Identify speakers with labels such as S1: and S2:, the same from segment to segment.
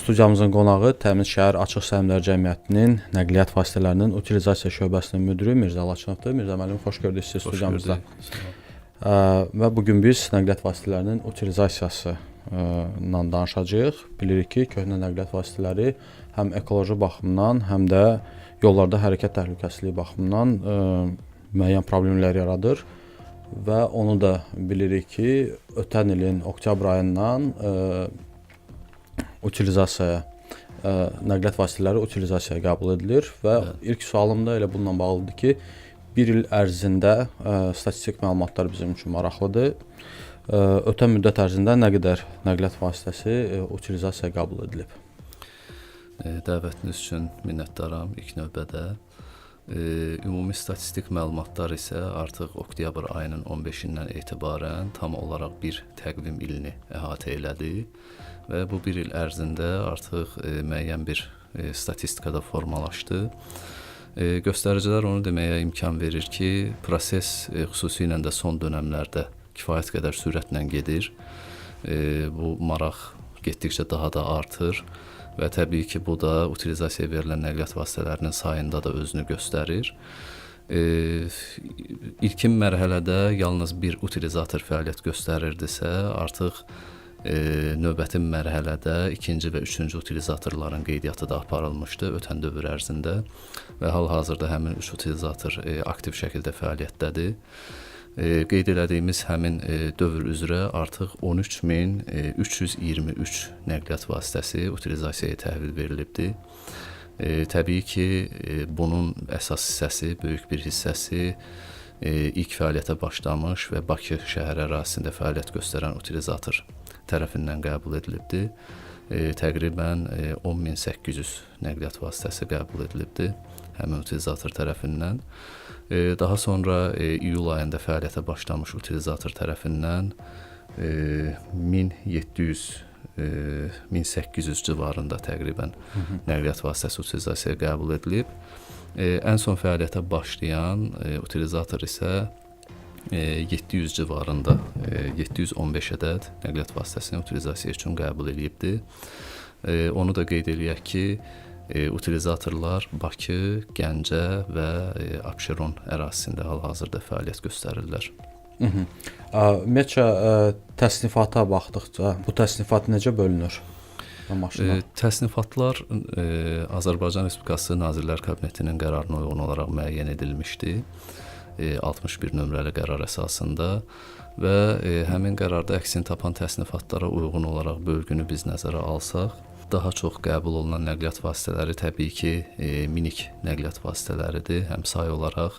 S1: Studiyamızın qonağı Təmiz Şəhər Açıq Səhmdar Cəmiyyətinin nəqliyyat vasitələrinin utilizasiya şöbəsinin müdiri Mirzə Laçınovdur. Mirzə müəllim, xoş gördük sizi studiyamızda. Və bugün biz nəqliyyat vasitələrinin utilizasiyası ilə danışacağıq. Bilirik ki, köhnə nəqliyyat vasitələri həm ekoloji baxımdan, həm də yollarda hərəkət təhlükəsizliyi baxımından müəyyən problemlər yaradır. Və onu da bilirik ki, ötən ilin oktyabr ayından nəqliyyat vasitələri utilizasiyaya qəbul edilir və ilk sualım da elə bununla bağlıdır ki, bir il ərzində statistik məlumatlar bizim üçün maraqlıdır. Ötən müddət ərzində nə qədər nəqliyyat vasitəsi utilizasiyaya qəbul edilib?
S2: Dəvətiniz üçün minnətdaram ilk növbədə. Ümumi statistik məlumatlar isə artıq oktyabr ayının 15-dən etibarən tam olaraq bir təqvim ilini əhatə elədi və bu bir il ərzində artıq müəyyən bir statistikada formalaşdı. Göstəricilər onu deməyə imkan verir ki, proses xüsusilə də son dönəmlərdə kifayət qədər sürətlə gedir. Bu maraq getdikcə daha da artır. Və təbii ki, bu da utilizasiyaya verilən nəqliyyat vasitələrinin sayında da özünü göstərir. İlkin mərhələdə yalnız bir utilizator fəaliyyət göstərirdisə, artıq növbəti mərhələdə ikinci və üçüncü utilizatorların qeydiyyatı da aparılmışdı ötən dövr ərzində və hal-hazırda həmin 3 utilizator aktiv şəkildə fəaliyyətdədir. Qeyd elədiyimiz həmin dövr üzrə artıq 13.323 nəqliyyat vasitəsi utilizasiyaya təhvil verilibdir. Təbii ki, bunun əsas hissəsi, böyük bir hissəsi ilk fəaliyyətə başlamış və Bakı şəhər ərazisində fəaliyyət göstərən utilizator tərəfindən qəbul edilibdir. Təqribən 10.800 nəqliyyat vasitəsi qəbul edilibdir həmin utilizator tərəfindən. Daha sonra iyul ayında fəaliyyətə başlamış utilizator tərəfindən 1800 civarında təqribən nəqliyyat vasitəsi utilizasiyaya qəbul edilib. Ən son fəaliyyətə başlayan utilizator isə 700 civarında, 715 ədəd nəqliyyat vasitəsini utilizasiya üçün qəbul edibdir. Onu da qeyd eləyək ki, utilizatorlar Bakı, Gəncə və Abşeron ərazisində hal-hazırda fəaliyyət göstərirlər.
S1: Ümumiyyətcə, təsnifata baxdıqca bu təsnifat necə bölünür?
S2: Təsnifatlar Azərbaycan Respublikası Nazirlər Kabinetinin qərarına uyğun olaraq müəyyən edilmişdi. 61 nömrəli qərar əsasında və həmin qərarda əksini tapan təsnifatlara uyğun olaraq bölgünü biz nəzərə alsaq, daha çox qəbul olunan nəqliyyat vasitələri təbii ki, minik nəqliyyat vasitələridir. Həm say olaraq,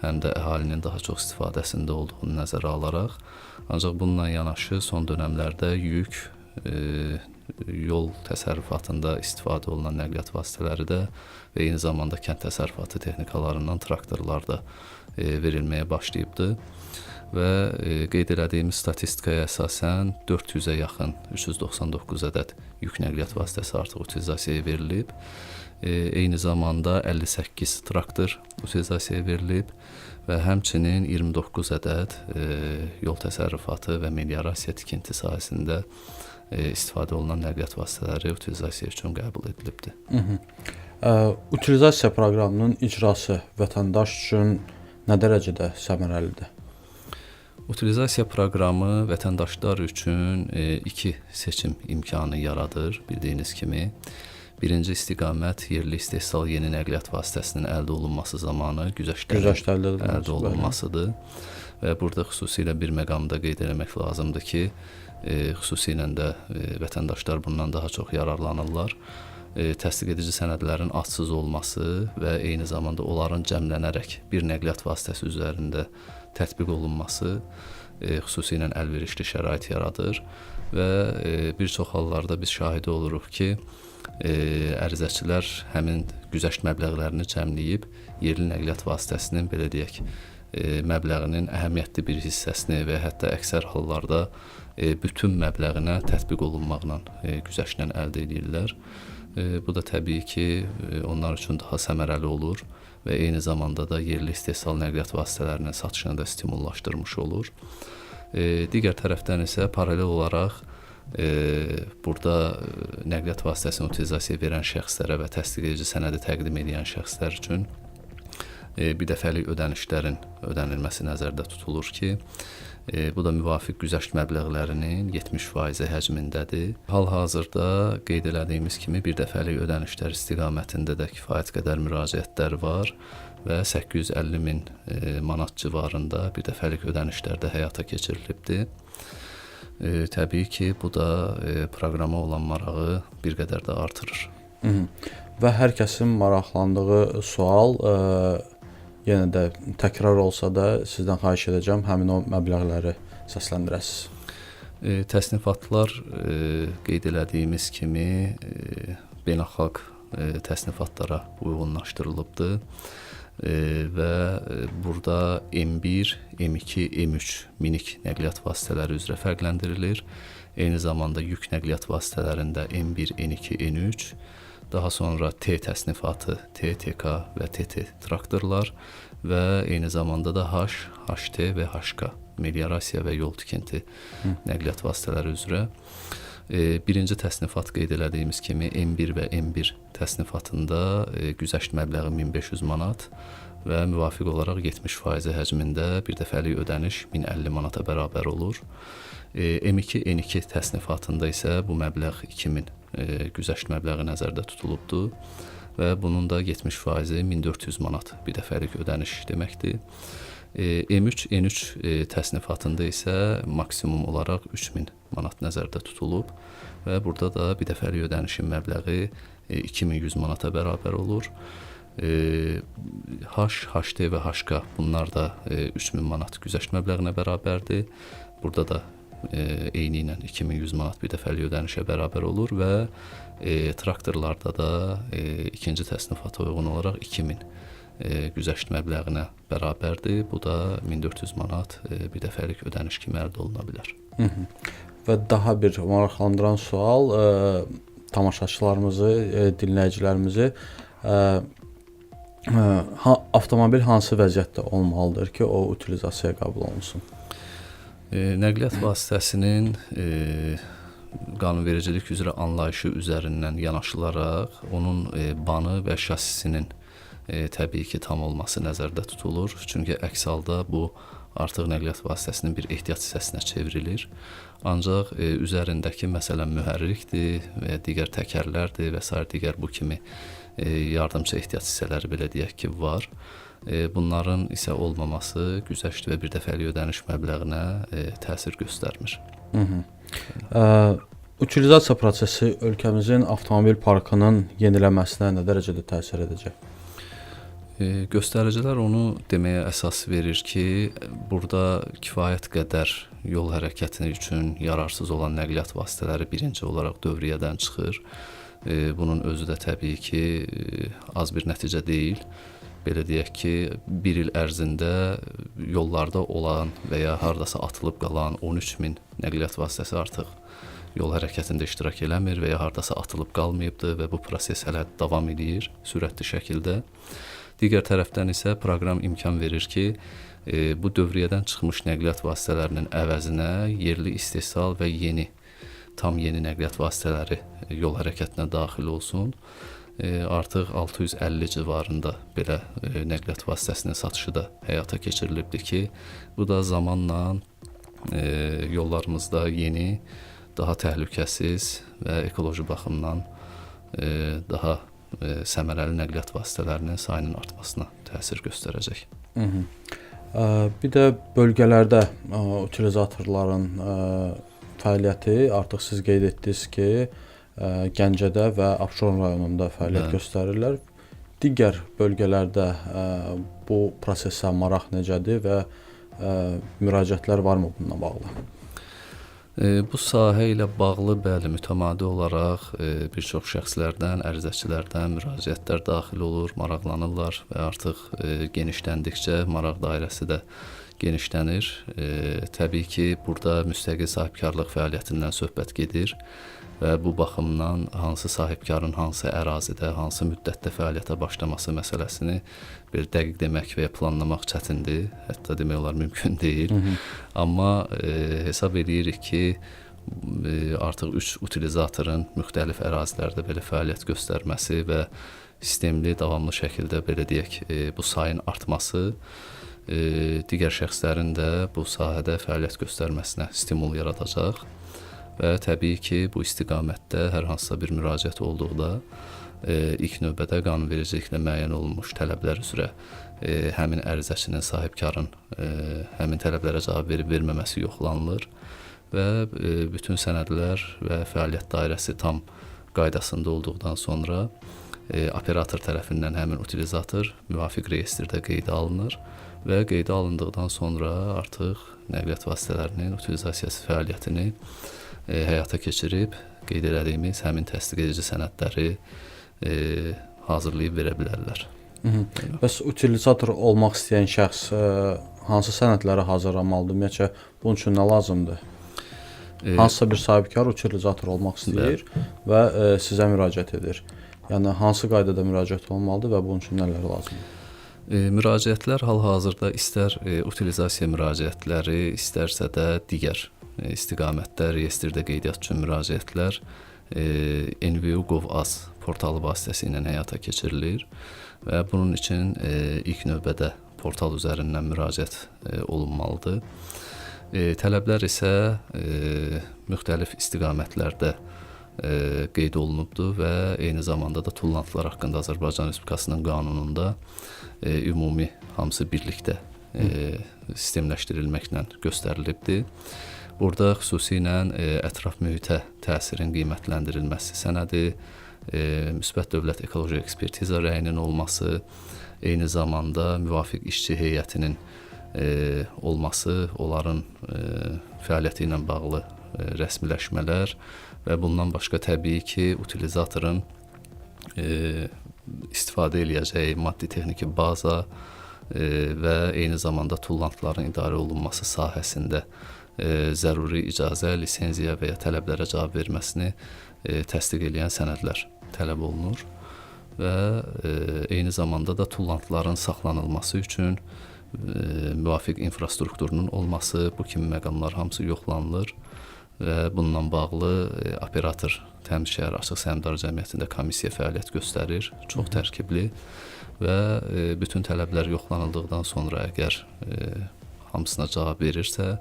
S2: həm də əhalinin daha çox istifadəsində olduğunu nəzərə alaraq. Ancaq bununla yanaşı son dönəmlərdə yük, yol təsərrüfatında istifadə olunan nəqliyyat vasitələri də və eyni zamanda kənd təsərrüfatı texnikalarından traktorlar da verilməyə başlayıbdır. Və qeyd elədiyimiz statistikaya əsasən 400-ə yaxın 399 ədəd yük nəqliyyat vasitəsi artıq utilizasiyaya verilib. Eyni zamanda 58 traktor utilizasiyaya verilib və həmçinin 29 ədəd yol təsərrüfatı və meliorasiya tikinti sahəsində istifadə olunan nəqliyyat vasitələri utilizasiya üçün qəbul edilibdir.
S1: Utilizasiya proqramının icrası vətəndaş üçün nə dərəcədə səmərəlidir?
S2: Utilizasiya proqramı vətəndaşlar üçün iki seçim imkanı yaradır, bildiyiniz kimi. Birinci istiqamət yerli istehsal yeni nəqliyyat vasitəsinin əldə olunması zamanı güzəştlərin əldə olunmasıdır. Və burada xüsusilə bir məqamda qeyd eləmək lazımdır ki, xüsusilə də vətəndaşlar bundan daha çox yararlanırlar. Təsdiq edici sənədlərin adsız olması və eyni zamanda onların cəmlənərək bir nəqliyyat vasitəsi üzərində tətbiq olunması xüsusilə əlverişli şərait yaradır və bir çox hallarda biz şahidi oluruq ki, ərizəçilər həmin güzəşt məbləğlərini cəmləyib yerli nəqliyyat vasitəsinin, belə deyək, məbləğinin əhəmiyyətli bir hissəsini və hətta əksər hallarda bütün məbləğinə tətbiq olunmaqla güzəştlə əldə edirlər. Bu da təbii ki, onlar üçün daha səmərəli olur və eyni zamanda da yerli istehsal nəqliyyat vasitələrinin satışını da stimullaşdırmış olur. Digər tərəfdən isə paralel olaraq burada nəqliyyat vasitəsini utilizasiya verən şəxslərə və təsdiq edici sənədi təqdim edən şəxslər üçün bir dəfəlik ödənişlərin ödənilməsi nəzərdə tutulur ki, bu da müvafiq güzəşt məbləğlərinin 70% həcmindədir. Hal-hazırda qeyd elədiyimiz kimi bir dəfəlik ödənişlər istiqamətində də kifayət qədər müraciətlər var və 850 min manat civarında bir dəfəlik ödənişlər də həyata keçirilibdir. Təbii ki, bu da proqrama olan marağı bir qədər də artırır.
S1: Və hər kəsin maraqlandığı sual, yenə də təkrar olsa da sizdən xahiş edəcəm, həmin o məbləğləri səsləndirəsiniz.
S2: Təsnifatlar qeyd elədiyimiz kimi beynəlxalq təsnifatlara uyğunlaşdırılıbdır və burada M1, M2, M3 minik nəqliyyat vasitələri üzrə fərqləndirilir. Eyni zamanda yük nəqliyyat vasitələrində M1, N2, N3, daha sonra T təsnifatı, T, TK və TT traktorlar və eyni zamanda da H, HT və HK meliorasiya və yol tikinti nəqliyyat vasitələri üzrə. Birinci təsnifat qeyd elədiyimiz kimi M1 və M1 təsnifatında güzəşt məbləği 1500 manat və müvafiq olaraq 70% həcmində bir dəfəlik ödəniş 1050 manata bərabər olur. M2, N2 təsnifatında isə bu məbləğ 2000 güzəşt məbləği nəzərdə tutulubdur və bunun da 70%-i 1400 manat bir dəfəlik ödəniş deməkdir. M3, N3 təsnifatında isə maksimum olaraq 3000 manat nəzərdə tutulub və burada da bir dəfəlik ödənişin məbləği 2100 manata bərabər olur. H, HT və HK bunlar da 3000 manat güzəşt məbləğinə bərabərdir. Burada da eyni ilə 2100 manat bir dəfəlik ödənişə bərabər olur və traktorlarda da ikinci təsnifata uyğun olaraq 2000 güzəşt məbləğinə bərabərdir. Bu da 1400 manat bir dəfəlik ödəniş kimi əldə oluna bilər.
S1: Və daha bir maraqlandıran sual, tamaşaçılarımızı, dinləyicilərimizi avtomobil hansı vəziyyətdə olmalıdır ki, o utilizasiyaya qəbul olunsun?
S2: Nəqliyyat vasitəsinin qanunvericilik üzrə anlayışı üzərindən yanaşılaraq onun banı və şasisinin təbii ki, tam olması nəzərdə tutulur. Çünki əks halda bu artıq nəqliyyat vasitəsinin bir ehtiyat hissəsinə çevrilir. Ancaq üzərindəki məsələn mühərrikdir və digər təkərlərdir və s. digər bu kimi yardımçı ehtiyat hissələri belə deyək ki, var. Bunların isə olmaması güzəşt və bir dəfəlik ödəniş məbləğinə təsir göstərmir.
S1: Utilizasiya prosesi ölkəmizin avtomobil parkının yenilənməsinə nə dərəcədə təsir edəcək?
S2: Göstəricilər onu deməyə əsas verir ki, burada kifayət qədər yol hərəkəti üçün yararsız olan nəqliyyat vasitələri birinci olaraq dövriyyədən çıxır. Bunun özü də təbii ki, az bir nəticə deyil. Belə deyək ki, bir il ərzində yollarda olan və ya hardasa atılıb qalan 13 min nəqliyyat vasitəsi artıq yol hərəkətində iştirak eləmir və ya hardasa atılıb qalmayıbdır və bu proses hələ davam edir sürətli şəkildə. Digər tərəfdən isə proqram imkan verir ki, bu dövriyyədən çıxmış nəqliyyat vasitələrinin əvəzinə yerli istehsal və tam yeni nəqliyyat vasitələri yol hərəkətinə daxil olsun. Artıq 650 civarında belə nəqliyyat vasitəsinin satışı da həyata keçirilibdir ki, bu da zamanla yollarımızda yeni, daha təhlükəsiz və ekoloji baxımdan daha səmərəli nəqliyyat vasitələrinin sayının artmasına təsir göstərəcək.
S1: Bir də bölgələrdə utilizatorların fəaliyyəti artıq siz qeyd etdiniz ki, Gəncədə və Abşeron rayonunda fəaliyyət göstərirlər. Digər bölgələrdə bu prosesə maraq necədir və müraciətlər varmı bununla bağlı?
S2: Bu sahə ilə bağlı bəli, mütəmadi olaraq bir çox şəxslərdən, ərizəçilərdən müraciətlər daxil olur, maraqlanırlar və artıq genişləndikcə maraq dairəsi də genişlənir. Təbii ki, burada müstəqil sahibkarlıq fəaliyyətindən söhbət gedir və bu baxımdan hansı sahibkarın hansı ərazidə, hansı müddətdə fəaliyyətə başlaması məsələsini bir dəqiq demək və ya planlamaq çətindir, hətta demək olar mümkün deyil. Amma hesab edirik ki, artıq 3 utilizatorun müxtəlif ərazilərdə belə fəaliyyət göstərməsi və sistemli, davamlı şəkildə belə deyək, bu sayın artması digər şəxslərin də bu sahədə fəaliyyət göstərməsinə stimul yaradacaq və təbii ki, bu istiqamətdə hər hansısa bir müraciət olduqda ilk növbədə qanunvericiliklə müəyyən olunmuş tələblər üzrə həmin ərizəçinin, sahibkarın həmin tələblərə cavab verib-verməməsi yoxlanılır və bütün sənədlər və fəaliyyət dairəsi tam qaydasında olduqdan sonra operator tərəfindən həmin utilizator müvafiq reyestrdə qeydə alınır və qeydə alındıqdan sonra artıq nəqliyyat vasitələrinin utilizasiyası fəaliyyətini həyata keçirib qeyd elədiyimiz həmin təsdiq edici sənədləri hazırlayıb verə bilərlər.
S1: Bəs utilizator olmaq istəyən şəxs hansı sənədləri hazırlamalıdır? Ümumiyyətcə bunun üçün nə lazımdır? Hansısa bir sahibkar utilizator olmaq istəyir və sizə müraciət edir. Yəni hansı qaydada müraciət olmalıdır və bunun üçün nələr lazımdır?
S2: Müraciətlər hal-hazırda istər utilizasiya müraciətləri, istərsə də digər istiqamətdə reyestrdə qeydiyyat üçün müraciətlər NVU.gov.az portalı vasitəsilə həyata keçirilir və bunun üçün ilk növbədə portal üzərindən müraciət olunmalıdır. Tələblər isə müxtəlif istiqamətlərdə qeyd olunubdur və eyni zamanda da tullantılar haqqında Azərbaycan Respublikasının qanununda ümumi hamısı birlikdə sistemləşdirilməklə göstərilibdir. Burada xüsusilə ətraf mühitə təsirin qiymətləndirilməsi sənədi, müsbət dövlət ekoloji ekspertiza rəyinin olması, eyni zamanda müvafiq işçi heyətinin olması, onların fəaliyyəti ilə bağlı rəsmiləşmələr və bundan başqa təbii ki, utilizatorun istifadə eləyəcəyi maddi-texniki baza və eyni zamanda tullantıların idarə olunması sahəsində zəruri icazə, lisenziya və ya tələblərə cavab verməsini təsdiq edən sənədlər tələb olunur və eyni zamanda da tullantıların saxlanılması üçün müvafiq infrastrukturunun olması, bu kimi məqamlar hamısı yoxlanılır və bununla bağlı operator Təmiz Şəhər Açıq Səhmdar Cəmiyyətində komissiya fəaliyyət göstərir, çox tərkibli və bütün tələblər yoxlanıldıqdan sonra əgər hamısına cavab verirsə,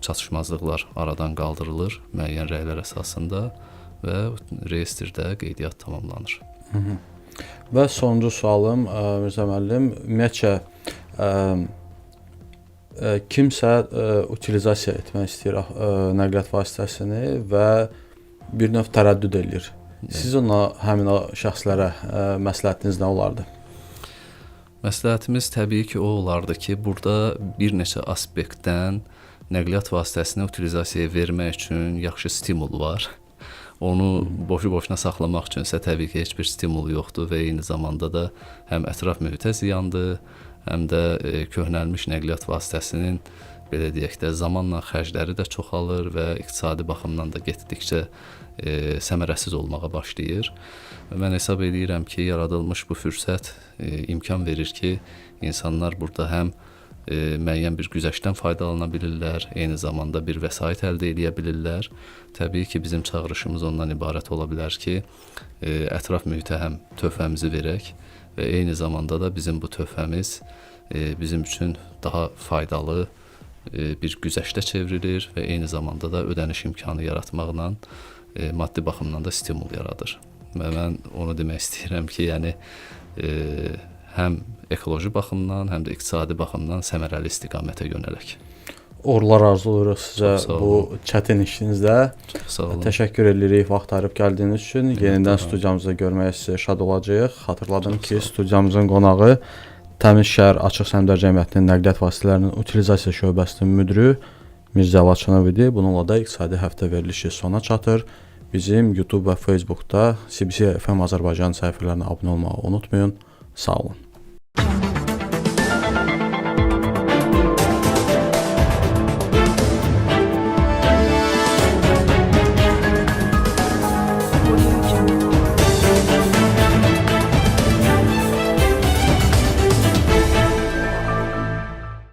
S2: çatışmazlıqlar aradan qaldırılır müəyyən rəylər əsasında və reyestrdə qeydiyyat tamamlanır.
S1: Və sonuncu sualım, Mirzə müəllim, ümumiyyətcə kimsə utilizasiya etmək istəyir nəqliyyat vasitəsini və bir növ tərəddüd eləyir. Siz həmin o şəxslərə məsləhətiniz nə olardı?
S2: Məsləhətimiz təbii ki, o olardı ki, burada bir neçə aspektdən nəqliyyat vasitəsini utilizasiyaya vermək üçün yaxşı stimul var. Onu boşu-boşuna saxlamaq üçünsə təbii ki, heç bir stimul yoxdur və eyni zamanda da həm ətraf mühitə ziyandır, həm də köhnəlmiş nəqliyyat vasitəsinin belə deyək də zamanla xərcləri də çoxalır və iqtisadi baxımdan da getdikcə səmərəsiz olmağa başlayır. Mən hesab edirəm ki, yaradılmış bu fürsət imkan verir ki, insanlar burada həm müəyyən bir güzəştdən faydalana bilirlər, eyni zamanda bir vəsait əldə edə bilirlər. Təbii ki, bizim çağırışımız ondan ibarət ola bilər ki, ətraf mühitə həm töhfəmizi verək və eyni zamanda da bizim bu töhfəmiz bizim üçün daha faydalı bir güzəştə çevrilir və eyni zamanda da ödəniş imkanı yaratmaqla maddi baxımdan da stimul yaradır. Və mən onu demək istəyirəm ki, yəni həm ekoloji baxımdan, həm də iqtisadi baxımdan səmərəli istiqamətə yönələk.
S1: Uğurlar arzulayırıq sizə bu çətin işinizdə.
S2: Çox sağ olun.
S1: Təşəkkür edirik vaxt ayırıb gəldiyiniz üçün. Yenidən studiyamızda görməyə sizə şad olacağıq. Xatırladım ki, studiyamızın qonağı Təmiz Şəhər Açıq Səhmdar Cəmiyyətinin nəqliyyat vasitələrinin utilizasiya şöbəsinin müdiri Mirzə Laçınov idi. Bununla da iqtisadi həftə verilişi sona çatır. Bizim YouTube və Facebookda CBC FM Azərbaycan səhifələrinə abunə olmağı unutmayın. Sağ olun.